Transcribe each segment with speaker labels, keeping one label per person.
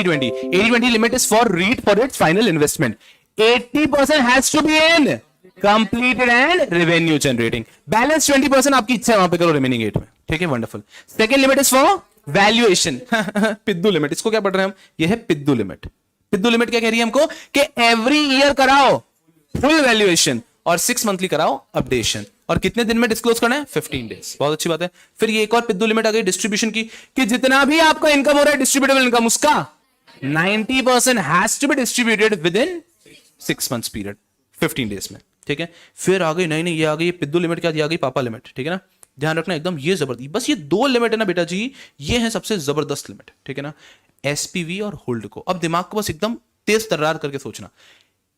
Speaker 1: 80-20. 80-20 limit is for REIT for its final investment. 80% has to be in completed and revenue generating. Balance 20% आपकी इच्छा है वहां पे करो remaining 8 में. ठीक है, wonderful. Second limit is for valuation. पिद्दू लिमिट, इसको क्या पढ़ रहे हैं हम? ये है पिद्दू लिमिट. पिद्दू लिमिट क्या कह रही है हमको कि एवरी ईयर कराओ फुल वैल्यूएशन और 6 मंथली कराओ अपडेशन. और कितने दिन में डिस्क्लोज करना है? 15 डेज. बहुत अच्छी बात है. फिर ये एक और पिद्दू लिमिट आ गई डिस्ट्रीब्यूशन की, कि जितना भी आपका इनकम हो रहा है डिस्ट्रीब्यूटेबल इनकम, उसका 90% has to be distributed within 6 months period, 15 days में. ठीक है. फिर आ गई नहीं ये आ गई पिद्दू लिमिट, क्या आ गई? पापा लिमिट. ठीक है ना, ध्यान रखना एकदम, ये जबरदस्त. बस ये 2 लिमिट है ना बेटा जी, ये है सबसे जबरदस्त लिमिट. ठीक है ना, एसपीवी और होल्ड को. अब दिमाग को बस एकदम तेज तर्रार करके सोचना.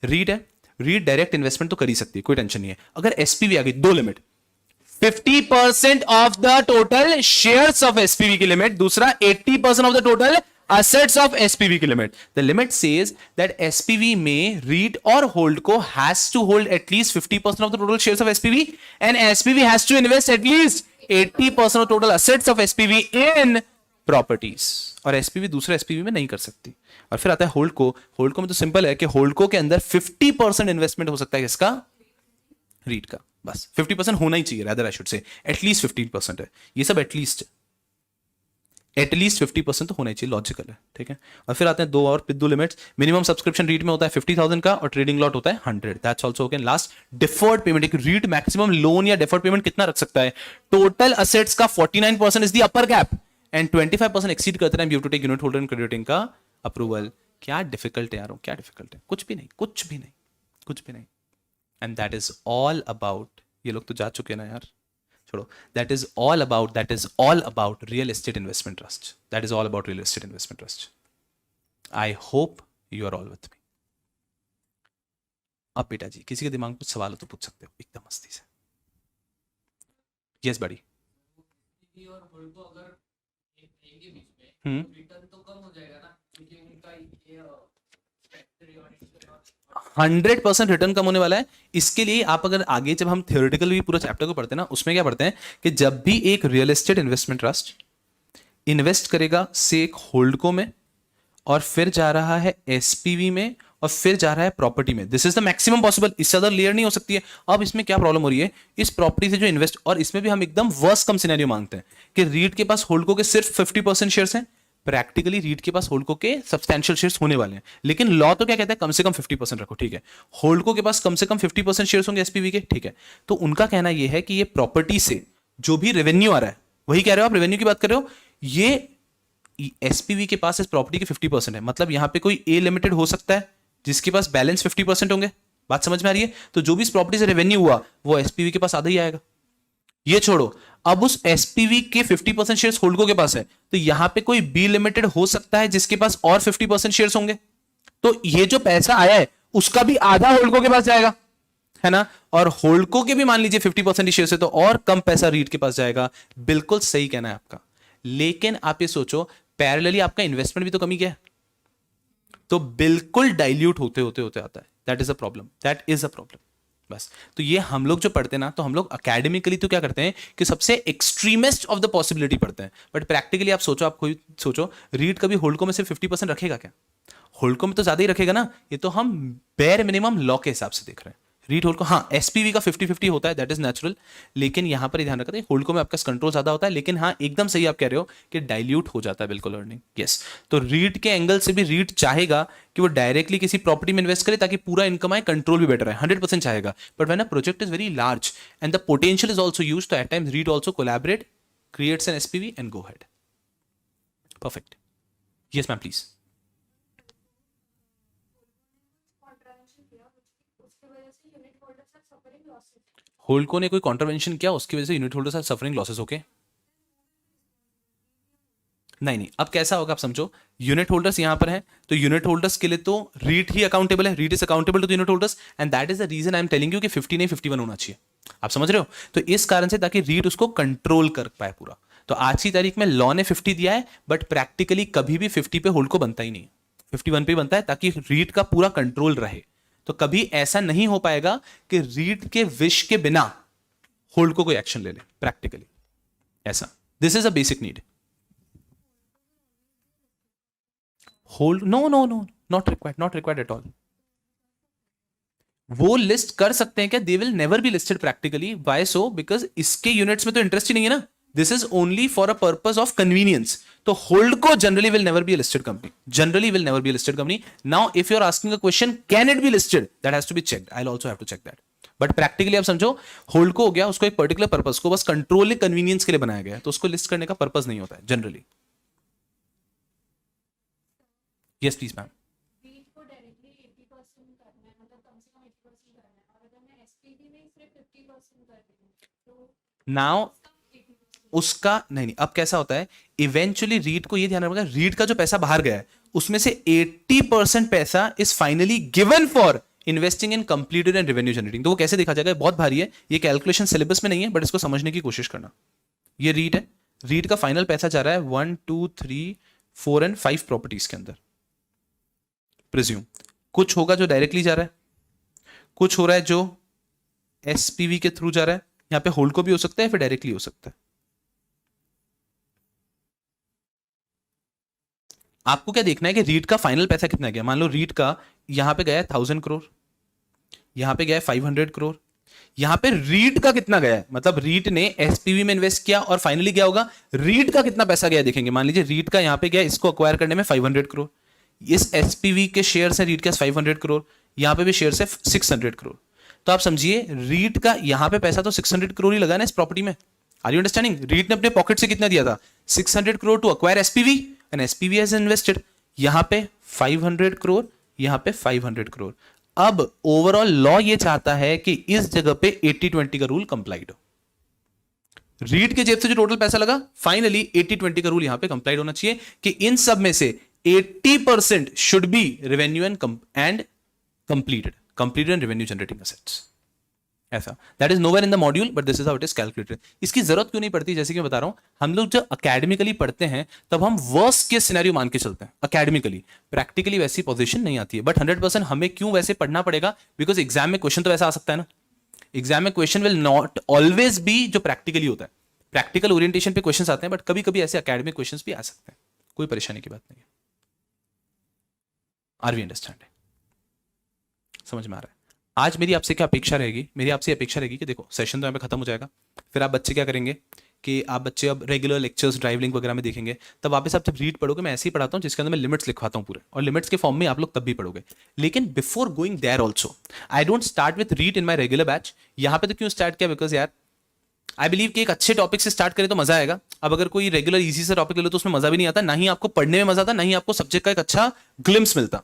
Speaker 1: रीट है, रीट डायरेक्ट इन्वेस्टमेंट तो कर ही सकती है, कोई टेंशन नहीं है. अगर एसपीवी आ गई, 2 limit, 50% of the total shares of SPV की लिमिट, दूसरा 80% of the total assets of SPV की limit. The limit says that SPV में REIT और HoldCo has to hold at least 50% of the total shares of SPV and SPV has to invest at least 80% of total assets of SPV in properties. और SPV दूसरे SPV में नहीं कर सकती. और फिर आता है HoldCo. HoldCo में तो सिंपल है कि HoldCo के अंदर 50% इन्वेस्टमेंट हो सकता है किसका? REIT का. बस 50% होना ही चाहिए, rather I should say at least 15% है. ये सब एटलीस्ट एटलीस्ट 50% तो होना चाहिए, लॉजिकल है. ठीक है. और फिर आते हैं 2 और पिद्दू लिमिट्स. मिनिमम सब्सक्रिप्शन रीट में होता है 50,000 का और ट्रेडिंग लॉट होता है 100. That's also okay. Last deferred payment. एक रीट मैक्सिमम लोन या डिफर्ड पेमेंट कितना रख सकता है? टोटल असेट्स का 49% is the upper cap and 25% exceed करते हैं. You have to take unit holder and crediting का अप्रूवल. क्या डिफिकल्ट है यार, क्या डिफिकल्ट है? कुछ भी नहीं, कुछ भी नहीं, कुछ भी नहीं. And that is all about, ये लोग तो जा चुके ना यार, छोड़ो. That is all about real estate investment trust. That is all about real estate investment trust. I hope you are all with me. अब बेटा जी किसी के दिमाग में कुछ सवाल हो तो पूछ सकते हो एकदम मस्ती से. Yes buddy. और होल्डको अगर एक बीच में रिटर्न तो कम हो जाएगा ना, क्योंकि उनका ये 100% रिटर्न कम होने वाला है. इसके लिए आप अगर आगे जब हम थियोरेटिकल भी पूरा चैप्टर को पढ़ते हैं ना, उसमें क्या पढ़ते हैं कि जब भी एक real estate investment trust invest करेगा से एक होल्डको में और फिर जा रहा है एसपीवी में और फिर जा रहा है प्रॉपर्टी में, this is the maximum possible. इससे ज्यादा लेयर नहीं हो सकती है. अब इसमें क्या प्रॉब्लम हो रही है, इस प्रॉपर्टी से जो इन्वेस्ट, और इसमें भी हम एकदम वर्स्ट कम सिनेरियो मांगते हैं कि रीट के पास होल्डको के सिर्फ 50% शेयर्स हैं. प्रैक्टिकली रीट के पास होल्डको के सब्सटैंशियल शेयर्स होने वाले हैं, लेकिन लॉ तो क्या कहता है कम से कम 50% रखो. ठीक है. होल्डको के पास कम से कम 50% शेयर्स होंगे एसपीवी के. ठीक है. तो उनका कहना यह है कि ये प्रॉपर्टी से जो भी रेवेन्यू आ रहा है, वही कह रहे हो आप, रेवेन्यू की बात कर रहे हो, ये एसपीवी के पास इस प्रॉपर्टी के 50% है. मतलब यहां पे कोई ए लिमिटेड हो सकता है जिसके पास बैलेंस 50% होंगे. बात समझ में आ रही है? तो जो भी इस प्रॉपर्टी से रेवेन्यू हुआ वो एसपीवी के पास आधा ही आएगा. ये छोड़ो, अब उस एसपीवी के 50% शेयर्स होल्डको के पास है, तो यहां पे कोई बी लिमिटेड हो सकता है जिसके पास और 50% शेयर्स होंगे. तो ये जो पैसा आया है उसका भी आधा होल्डको के पास जाएगा, है ना. और होल्डको के भी मान लीजिए 50% शेयर्स है तो और कम पैसा रीट के पास जाएगा. बिल्कुल सही कहना है आपका. लेकिन आप ये सोचो, पैरेलली आपका इन्वेस्टमेंट भी तो कमी क्या है, तो बिल्कुल डाइल्यूट होते होते होते आता है. That is a problem, that is a problem. बस. तो ये हम लोग जो पढ़ते हैं ना, तो हम लोग अकेडमिकली तो क्या करते हैं कि सबसे एक्सट्रीमिस्ट ऑफ द पॉसिबिलिटी पढ़ते हैं, बट प्रैक्टिकली आप सोचो, आप कोई सोचो, रीट कभी होल्डको में सिर्फ 50% रखेगा क्या? होल्डको में तो ज्यादा ही रखेगा ना. ये तो हम बेयर मिनिमम लॉ के हिसाब से देख रहे हैं. रीट होल्डको, हाँ एसपीवी का 50-50 होता है, दैट इज नेचुरल. लेकिन यहां पर ध्यान रखते हैं होल्डको में आपका कंट्रोल ज्यादा होता है. लेकिन हाँ एकदम सही आप कह रहे हो कि डाइल्यूट हो जाता है बिल्कुल अर्निंग. यस. तो रीट के एंगल से भी रीट चाहेगा कि वो डायरेक्टली किसी प्रॉपर्टी में इन्वेस्ट करे ताकि पूरा इनकम आए, कंट्रोल भी बेटर है, 100% चाहेगा. But when a project is very large and the potential is also use, तो at times REIT also collaborate, creates an SPV and go head. Perfect. Yes ma'am please. Holdco ने कोई contravention किया, उसकी वजह से unit holders are suffering losses. Okay, नहीं, अब कैसा होगा आप समझो. यूनिट होल्डर्स यहां पर है, तो यूनिट होल्डर्स के लिए तो रीट ही अकाउंटेबल है. REIT is accountable to the unit holders and that is the reason I am telling you कि 50 नहीं 51 होना चाहिए. आप समझ रहे हो? तो इस कारण से ताकि रीट उसको कंट्रोल कर पाए पूरा. तो आज की तारीख में लॉ ने 50 दिया है, बट प्रैक्टिकली कभी भी 50 पे होल्डको बनता ही नहीं, 51 पे बनता है ताकि रीट का पूरा कंट्रोल रहे. तो कभी ऐसा नहीं हो पाएगा कि रीट के विश के बिना होल्डको कोई एक्शन ले ले प्रैक्टिकली, ऐसा. This is a basic need. Hold, no no no, not required at all. वो लिस्ट कर सकते हैं क्या? They will never be listed practically. Why so? Because इसके यूनिट्स में तो इंटरेस्ट ही नहीं है ना, this is only for a purpose of convenience. तो होल्ड को generally will never be listed company, generally will never be listed company. Now if you are asking a question can it be listed, that has to be checked, I will also have to check that. But practically आप समझो, hold को हो गया, उसको एक particular purpose को बस control convenience के लिए बनाया गया है, तो उसको लिस्ट करने का पर्पस नहीं होता है generally. Yes please ma'am. Now उसका नहीं, अब कैसा होता है, इवेंचुअली रीट को ये ध्यान रखना, रीट का जो पैसा बाहर गया है उसमें से 80% पैसा is finally given for investing in completed and revenue generating. तो वो कैसे देखा जाएगा? बहुत भारी है ये, कैलकुलेशन सिलेबस में नहीं है, बट इसको समझने की कोशिश करना। ये रीट है, रीट का फाइनल पैसा जा रहा है 1 2 3 4 एंड 5 प्रॉपर्टीज के अंदर। प्रिज्यूम कुछ होगा जो डायरेक्टली जा रहा है, कुछ हो रहा है जो एसपीवी के थ्रू जा रहा है, यहां पे होल्ड को भी हो सकता है, फिर डायरेक्टली हो सकता है। आपको क्या देखना है कि रीट का फाइनल पैसा कितना गया। मान लो रीट का यहां पे गया है 1000 करोड़, यहां पे गया है 500 करोड़, यहां पे रीट का कितना गया है, मतलब रीट ने एसपीवी में इन्वेस्ट किया और फाइनली क्या होगा, रीट का कितना पैसा गया देखेंगे। मान लीजिए रीट का यहां पे गया इसको अक्वायर करने में 500 करोड़, इस एसपीवी के शेयर से रीट के 500 करोड़, यहां पे भी शेयर से 600 करोड़। तो आप समझिए रीट का यहां पे पैसा तो 600 करोड़ ही लगा ना इस प्रॉपर्टी में। Are you understanding? रीट ने अपने पॉकेट से कितना दिया था? 600 crore to acquire SPV, and SPV has invested. यहां पे 500 करोड़, यहां पे 500 करोड़। अब ओवरऑल लॉ ये चाहता है कि इस जगह पे 80-20 का रूल कंप्लाइड हो। रीट के जेब से जो टोटल पैसा लगा, फाइनली 80-20 का रूल यहां पे कंप्लाइड होना चाहिए कि इन सब में से 80% should be revenue and completed and revenue generating assets. ऐसा that is nowhere in the module, but this is how it is calculated. इसकी जरूरत क्यों नहीं पड़ती? जैसे कि मैं बता रहा हूं, हम लोग जब अकेडमिकली पढ़ते हैं तब हम वर्स्ट केस सिनेरियो मान के चलते हैं अकेडमिकली, प्रैक्टिकली वैसी पोजीशन नहीं आती है। बट 100% हमें क्यों वैसे पढ़ना पड़ेगा? बिकॉज एग्जाम में क्वेश्चन तो वैसा आ सकता है ना। एग्जाम में question will not always be जो प्रैक्टिकली होता है, प्रैक्टिकल ओरिएंटेशन पे क्वेश्चन आते हैं, बट कभी कभी ऐसे अकेडमिक क्वेश्चन भी आ सकते हैं, कोई परेशानी की बात नहीं है। Are we understand? समझ में आ रहा है? आज मेरी आपसे क्या अपेक्षा रहेगी? मेरी आपसे अपेक्षा रहेगी कि देखो सेशन तो यहाँ पे खत्म हो जाएगा, फिर आप बच्चे क्या करेंगे कि आप बच्चे अब रेगुलर लेक्चर्स ड्राइव लिंक वगैरह में देखेंगे, तब वापस आप जब रीड पढ़ोगे, मैं ऐसे ही पढ़ाता हूँ जिसके अंदर मैं लिमिट्स लिखवाता हूँ पूरे, और लिमिट्स के फॉर्म में आप लोग तब भी पढ़ोगे। लेकिन before going there also I don't start with REIT in my regular batch. यहाँ पे तो क्यों स्टार्ट किया? बिकॉज यार आई बिलीव कि एक अच्छे टॉपिक से स्टार्ट करें तो मजा आएगा। अब अगर कोई रेगुलर इजी से टॉपिक ले लो तो उसमें मजा भी नहीं आता, ना ही आपको पढ़ने में मजा आता, ना ही आपको सब्जेक्ट का एक अच्छा ग्लिम्स मिलता।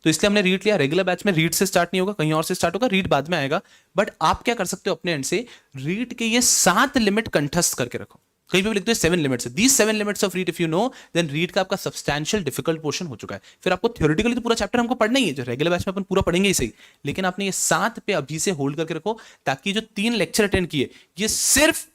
Speaker 1: तो इसलिए हमने रीड लिया। रेगुलर बैच में रीड से स्टार्ट नहीं होगा, कहीं और से स्टार्ट होगा, रीड बाद में आएगा। बट आप क्या कर सकते हो अपने एंड से, रीड के ये 7 लिमिट कंठस्थ करके रखो। कहीं भी लिखते हैं 7 limits, these 7 limits of REIT if you know, then REIT का आपका सब्सटैंशियल डिफिकल्ट पोर्शन हो चुका है। फिर आपको थ्योरेटिकली तो पूरा चैप्टर हमको पढ़ना ही है, जो रेगुलर बैच में अपन पूरा पढ़ेंगे ही सही, लेकिन आपने ये 7 पे अभी से होल्ड करके रखो, ताकि जो 3 लेक्चर अटेंड किए ये सिर्फ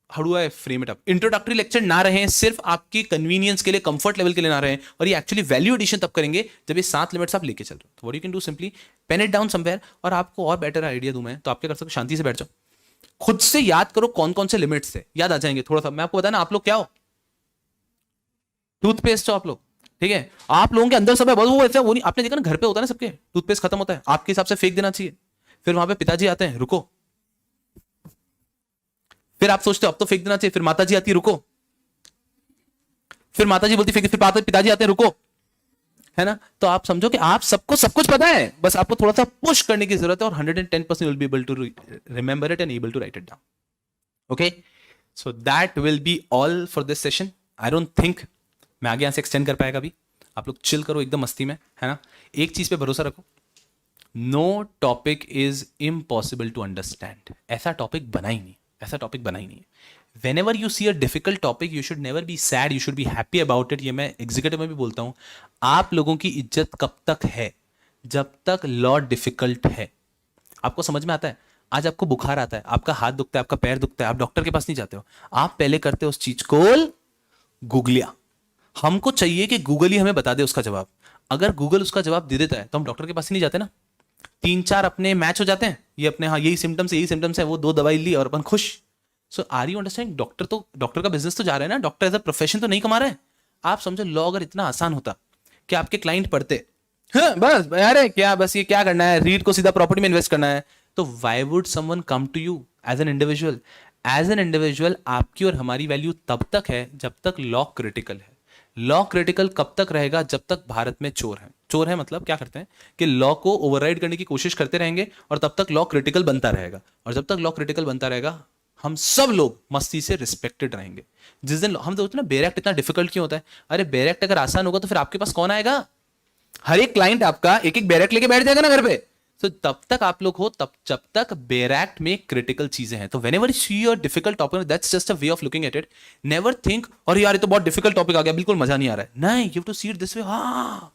Speaker 1: how do I frame it up, introductory lecture ना रहे, सिर्फ आपकी कन्वीनियंस के लिए, कंफर्ट लेवल के लिए ना रहे, और ये एक्चुअली वैल्यू एडिशन तब करेंगे जब ये 7 लिमिट्स आप लेके चल रहे हो। तो what you can do, simply pen it down somewhere. और आपको और बेटर आइडिया दूं मैं, तो आप क्या कर सकते हो, शांति से बैठ जाओ, खुद से याद करो कौन कौन से लिमिट्स थे, याद आ जाएंगे थोड़ा सा। मैं आपको बताना, आप लोग क्या हो, टूथपेस्ट हो आप लोग, ठीक है? आप लोगों के अंदर सब है, वो ऐसा वो नहीं, आपने देखा ना घर पे होता है ना, सबके टूथपेस्ट खत्म होता है, आपके हिसाब से फेंक देना चाहिए। फिर वहां पे पिताजी आते हैं, रुको, फिर आप सोचते हो अब तो फेंक देना चाहिए, फिर माताजी आती है, रुको, फिर माताजी बोलती फेंक, फिर पिताजी आते हैं, रुको, है ना? तो आप समझो कि आप सबको सब कुछ पता है, बस आपको थोड़ा सा पुश करने की जरूरत है, और 110% will be able to remember it and able to write it down. Okay, so that will be all for this session. I don't think मैं आगे यहां से एक्सटेंड कर पाएगा अभी। आप लोग चिल करो एकदम मस्ती में, है ना? एक चीज पे भरोसा रखो, no topic is impossible to understand. ऐसा टॉपिक बना ही नहीं, ऐसा टॉपिक बना ही नहीं है। Whenever you see a difficult topic, you should never be sad, you should be happy about it। ये मैं एग्जीक्यूटिव में भी बोलता हूं। आप लोगों की इज्जत कब तक है? जब तक लॉ डिफिकल्ट है। आपको समझ में आता है? आज आपको बुखार आता है, आपका हाथ दुखता है, आपका पैर दुखता है, आप डॉक्टर के पास नहीं जाते हो, आप पहले करते हो उस चीज को गूगलिया। हमको चाहिए कि गूगल ही हमें बता दे उसका जवाब। अगर गूगल उसका जवाब दे देता है तो हम डॉक्टर के पास ही नहीं जाते ना। 3-4 अपने मैच हो जाते हैं, ये अपने हाँ यही सिम्टम्स है, वो 2 दवाई ली और अपन खुश। सो आर यू अंडरस्टैंड? डॉक्टर का बिजनेस तो जा रहा है ना, डॉक्टर एज अ प्रोफेशन तो नहीं कमा रहा है। आप समझो लॉ अगर इतना आसान होता कि आपके क्लाइंट पढ़ते, हाँ, बस अरे क्या बस ये क्या करना है, रीड को सीधा प्रॉपर्टी में इन्वेस्ट करना है, तो why would someone come to you as an individual? As an individual आपकी और हमारी वैल्यू तब तक है जब तक लॉ क्रिटिकल है। लॉ क्रिटिकल कब तक रहेगा? जब तक भारत में चोर है। चोर है मतलब क्या करते हैं कि लॉ को ओवरराइड करने की कोशिश करते रहेंगे और तब तक लॉ क्रिटिकल बनता रहेगा, और जब तक लॉ क्रिटिकल बनता रहेगा हम सब लोग मस्ती से रिस्पेक्टेड रहेंगे। जिस दिन हम सोचते हैं ना बेर एक्ट इतना डिफिकल्ट क्यों होता है, अरे बेर एक्ट अगर आसान होगा तो फिर आपके पास कौन आएगा? हर एक क्लाइंट आपका एक एक बेर एक्ट लेके बैठ जाएगा ना घर पे। तो तब तक आप लोग हो, तब जब तक बेर एक्ट में क्रिटिकल चीजें हैं। तो whenever you see a difficult topic, that's just a way of looking at it. Never think और यार ये तो बहुत डिफिकल्ट टॉपिक आ गया, बिल्कुल मजा नहीं आ रहा है। नहीं, you have to see it this way. हाँ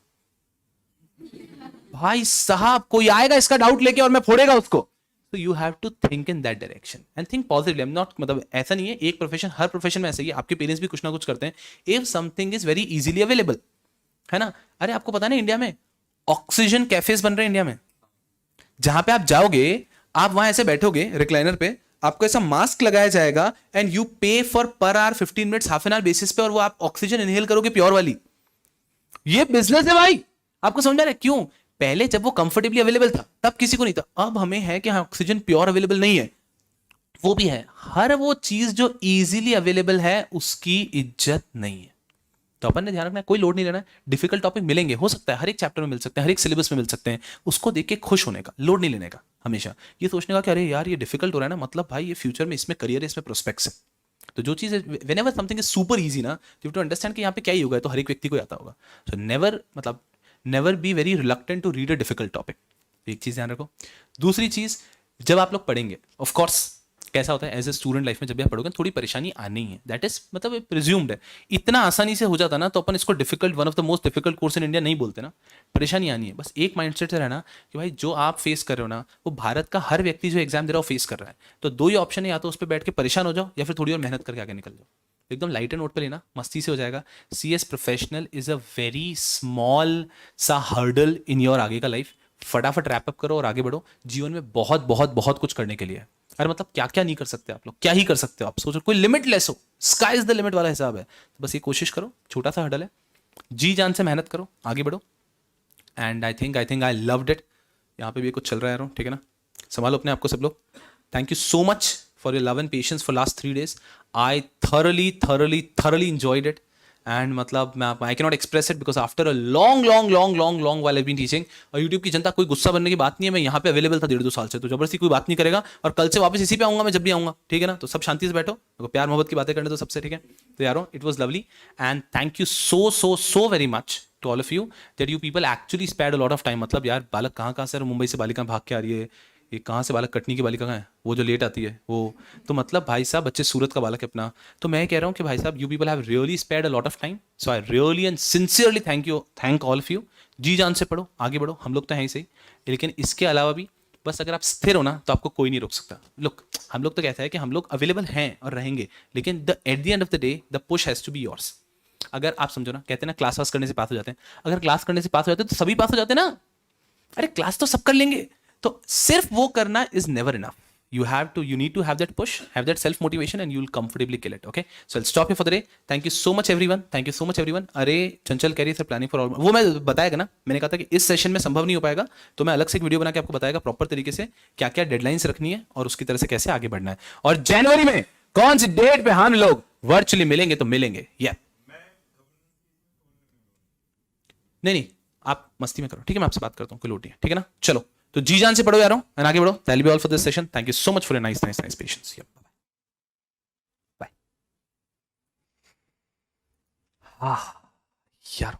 Speaker 1: भाई साहब, कोई आएगा इसका डाउट लेके और मैं फोड़ेगा उसको। तो you have to think in that direction and think positively. I am not, मतलब ऐसा नहीं है एक प्रोफेशन, हर प्रोफेशन में ऐसा ही है। आपके पेरेंट्स भी कुछ ना कुछ करते हैं। If something is very easily available, है ना, अरे आपको पता है ना इंडिया में ऑक्सीजन कैफेज बन रहे हैं इंडिया में, जहां पे आप जाओगे, आप वहां ऐसे बैठोगे रिक्लाइनर पे, आपको ऐसा मास्क लगाया जाएगा एंड यू पे for per hour 15 minutes, half an hour basis पे, और वो आप ऑक्सीजन इनहेल करोगे प्योर वाली। ये बिजनेस है भाई, आपको समझ आ रहा है? क्यों? पहले जब वो कंफर्टेबली अवेलेबल था तब किसी को नहीं था, अब हमें है कि हाँ ऑक्सीजन प्योर अवेलेबल नहीं है, वो भी है। हर वो चीज जो इजीली अवेलेबल है उसकी इज्जत नहीं है। तो अपन ने ध्यान रखना है, कोई लोड नहीं लेना है। डिफिकल्ट टॉपिक मिलेंगे, हो सकता है हर एक चैप्टर में मिल सकते हैं, हर एक सिलेबस में मिल सकते हैं, उसको देख के खुश होने का, लोड नहीं लेने का। हमेशा ये सोचने का कि अरे यार ये डिफिकल्ट हो रहा है ना, मतलब भाई ये फ्यूचर में इसमें करियर है, इसमें प्रोस्पेक्ट्स है। तो जो चीज़ whenever something is super easy ना, यू टू अंडरस्टैंड कि यहाँ पे क्या ही होगा, तो हर एक व्यक्ति को आता होगा। सो नेवर, मतलब never be very reluctant to read a difficult topic. एक चीज़ ध्यान रखो। दूसरी चीज़, जब आप लोग पढ़ेंगे, ऑफ कोर्स कैसा होता है एज ए स्टूडेंट लाइफ में, जब भी आप पढ़ोगे थोड़ी परेशानी आनी है, दैट इज मतलब प्रिज्यूम्ड है। इतना आसानी से हो जाता ना तो अपन इसको difficult, one of the most difficult course in India नहीं बोलते ना। परेशानी आनी है, बस एक माइंडसेट से रहना कि भाई जो आप फेस कर रहे हो ना, वो भारत का हर व्यक्ति जो एग्जाम दे रहा है वो फेस कर रहा है। तो दो ही ऑप्शन है, या तो उस पर बैठ के परेशान हो जाओ या फिर थोड़ी और मेहनत करके आगे निकल जाओ। एकदम लाइट एंड नोट पे लेना, मस्ती से हो जाएगा। CS professional is a very small सा हर्डल इन योर आगे का लाइफ। फटाफट रैप अप करो और आगे बढ़ो। जीवन में बहुत बहुत बहुत कुछ करने के लिए है। अरे मतलब क्या क्या नहीं कर सकते आप लोग, क्या ही कर सकते हो आप, सोचो कोई लिमिटलेस हो, स्काई इज द लिमिट वाला हिसाब है। तो बस ये कोशिश करो, छोटा सा हर्डल है, जी जान से मेहनत करो, आगे बढ़ो। And I think I loved it. यहाँ पे भी कुछ चल रहा है, ठीक है ना, संभालो अपने आपको सब लोग। Thank you so much for your love and patience for last 3 days। I thoroughly enjoyed it। And मतलब मैं I can not express it because after a long while I been teaching. और यूट्यूब की जनता, कोई गुस्सा बनने की बात नहीं है, मैं यहाँ पे अवेलेबल था 1.5-2 साल से, तो जबरदस्ती कोई बात नहीं करेगा। और कल से वापस इसी पे आऊंगा मैं जब भी आऊंगा, ठीक है ना। तो सब शांति से बैठो, प्यार मोहब्बत की बातें करने तो सबसे, ठीक है। तो यारो it was lovely and thank you so very much to all of you that you people actually spared a lot of time. मतलब यार बालक कहाँ से, मुंबई से बालिका भाग के आ रही है, ये कहाँ से बालक, कटनी की बालिका कहाँ है, वो जो लेट आती है वो, तो मतलब भाई साहब बच्चे सूरत का बालक है अपना। तो मैं कह रहा हूँ कि भाई साहब you people have really spared a lot of time, so I really and sincerely thank all of you. जी जान से पढ़ो, आगे बढ़ो, हम लोग तो हैं ही सही, लेकिन इसके अलावा भी बस अगर आप स्थिर हो ना तो आपको कोई नहीं रोक सकता। लुक, हम लोग तो कहता है कि हम लोग अवेलेबल हैं और रहेंगे, लेकिन at the end of the day the push has to be yours. अगर आप समझो ना, कहते हैं ना क्लास वास करने से पास हो जाते हैं, अगर क्लास करने से पास हो जाते हैं तो सभी पास हो जाते हैं ना। अरे क्लास तो सब कर लेंगे, तो सिर्फ वो करना is never enough. You need to have that push, have that self motivation and you'll comfortably kill it. Okay, so I'll stop here for the day. Thank you so much everyone. अरे चंचल कह रही है planning for all, वो मैं बताएगा ना, मैंने कहा था कि इस सेशन में संभव नहीं हो पाएगा, तो मैं अलग से एक वीडियो बना के आपको बताएगा प्रॉपर तरीके से क्या क्या डेडलाइंस रखनी है और उसकी तरह से कैसे आगे बढ़ना है। और जनवरी में कौन सी डेट पे हम लोग वर्चुअली मिलेंगे, तो मिलेंगे। नहीं, आप मस्ती में करो, ठीक है, मैं आपसे बात करता हूँ, कोई लोट नहीं है, ठीक है ना। चलो तो जी जान से पढ़ो यारों एंड आगे बढ़ो। That will be all for this session. Thank you so much for your nice patience. Bye. यार